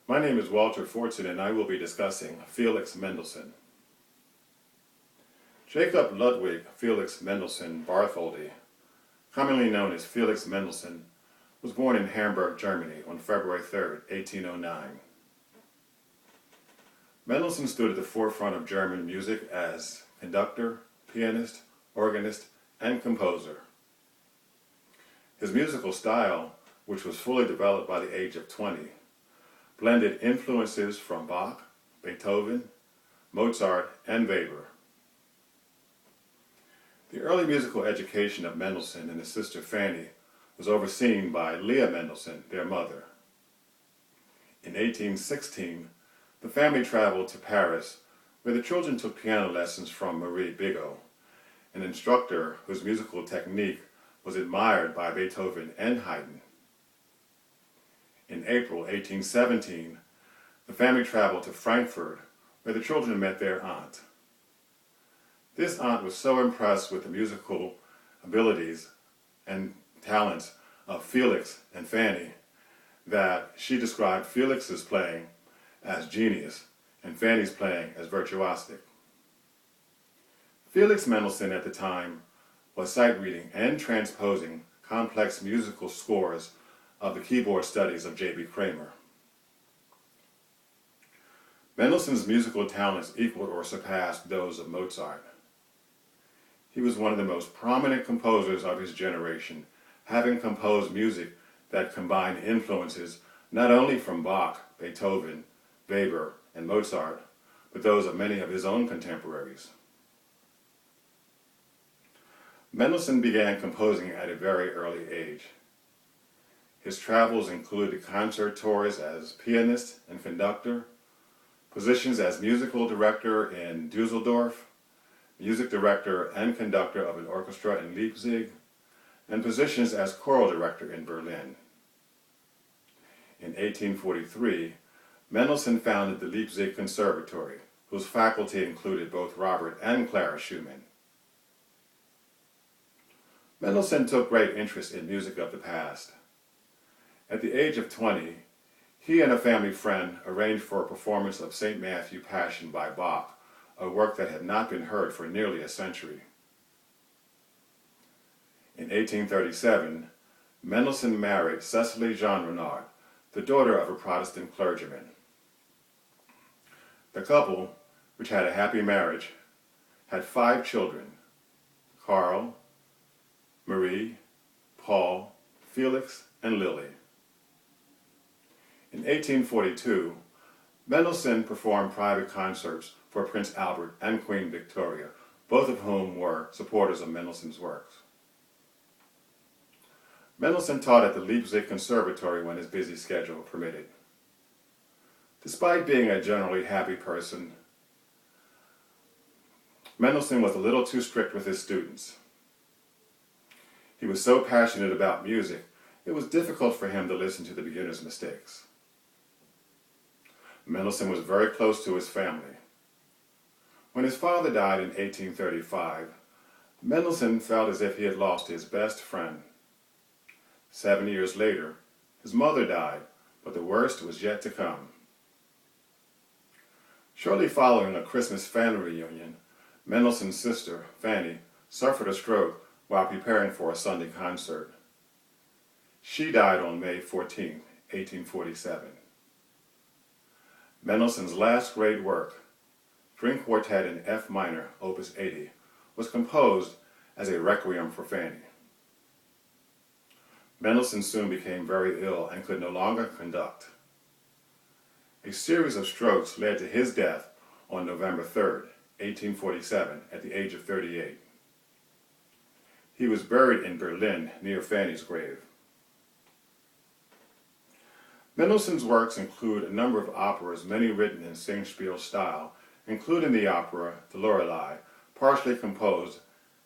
My name is Walter Fortson and I will be discussing Felix Mendelssohn. Jacob Ludwig Felix Mendelssohn Bartholdy, commonly known as Felix Mendelssohn, was born in Hamburg, Germany on February 3, 1809. Mendelssohn stood at the forefront of German music as conductor, pianist, organist, and composer. His musical style, which was fully developed by the age of 20, blended influences from Bach, Beethoven, Mozart, and Weber. The early musical education of Mendelssohn and his sister Fanny was overseen by Leah Mendelssohn, their mother. In 1816, the family traveled to Paris, where the children took piano lessons from Marie Bigot, an instructor whose musical technique was admired by Beethoven and Haydn. In April 1817, the family traveled to Frankfurt, where the children met their aunt. This aunt was so impressed with the musical abilities and talents of Felix and Fanny that she described Felix's playing as genius and Fanny's playing as virtuosic. Felix Mendelssohn at the time was sight reading and transposing complex musical scores of the keyboard studies of J.B. Kramer. Mendelssohn's musical talents equaled or surpassed those of Mozart. He was one of the most prominent composers of his generation, having composed music that combined influences not only from Bach, Beethoven, Weber, and Mozart, but those of many of his own contemporaries. Mendelssohn began composing at a very early age. His travels included concert tours as pianist and conductor, positions as musical director in Dusseldorf, music director and conductor of an orchestra in Leipzig, and positions as choral director in Berlin. In 1843, Mendelssohn founded the Leipzig Conservatory, whose faculty included both Robert and Clara Schumann. Mendelssohn took great interest in music of the past. At the age of 20, he and a family friend arranged for a performance of St. Matthew Passion by Bach, a work that had not been heard for nearly a century. In 1837, Mendelssohn married Cecily Jean Renard, the daughter of a Protestant clergyman. The couple, which had a happy marriage, had 5 children: Carl, Marie, Paul, Felix, and Lily. In 1842, Mendelssohn performed private concerts for Prince Albert and Queen Victoria, both of whom were supporters of Mendelssohn's works. Mendelssohn taught at the Leipzig Conservatory when his busy schedule permitted. Despite being a generally happy person, Mendelssohn was a little too strict with his students. He was so passionate about music, it was difficult for him to listen to the beginner's mistakes. Mendelssohn was very close to his family. When his father died in 1835, Mendelssohn felt as if he had lost his best friend. 7 years later, his mother died, but the worst was yet to come. Shortly following a Christmas family reunion, Mendelssohn's sister, Fanny, suffered a stroke while preparing for a Sunday concert. She died on May 14, 1847. Mendelssohn's last great work, String Quartet in F minor, Opus 80, was composed as a requiem for Fanny. Mendelssohn soon became very ill and could no longer conduct. A series of strokes led to his death on November 3, 1847, at the age of 38. He was buried in Berlin near Fanny's grave. Mendelssohn's works include a number of operas, many written in Singspiel style, including the opera The Lorelei, partially composed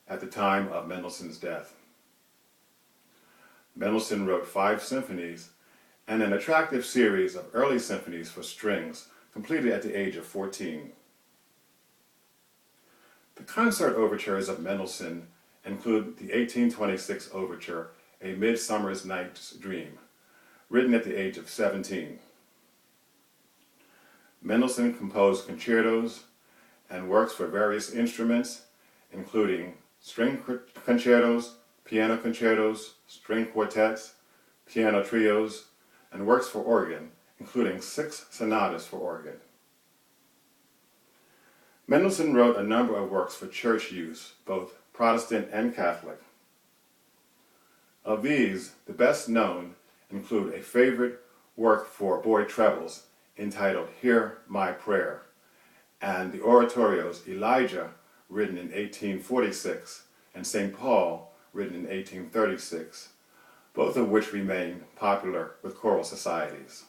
at the time of Mendelssohn's death. Mendelssohn wrote 5 symphonies and an attractive series of early symphonies for strings, completed at the age of 14. The concert overtures of Mendelssohn include the 1826 overture, A Midsummer's Night's Dream, written at the age of 17. Mendelssohn composed concertos and works for various instruments, including string concertos, piano concertos, string quartets, piano trios, and works for organ, including 6 sonatas for organ. Mendelssohn wrote a number of works for church use, both Protestant and Catholic. Of these, the best known include a favorite work for boy trebles entitled Hear My Prayer, and the oratorios Elijah, written in 1846, and St. Paul, written in 1836, both of which remain popular with choral societies.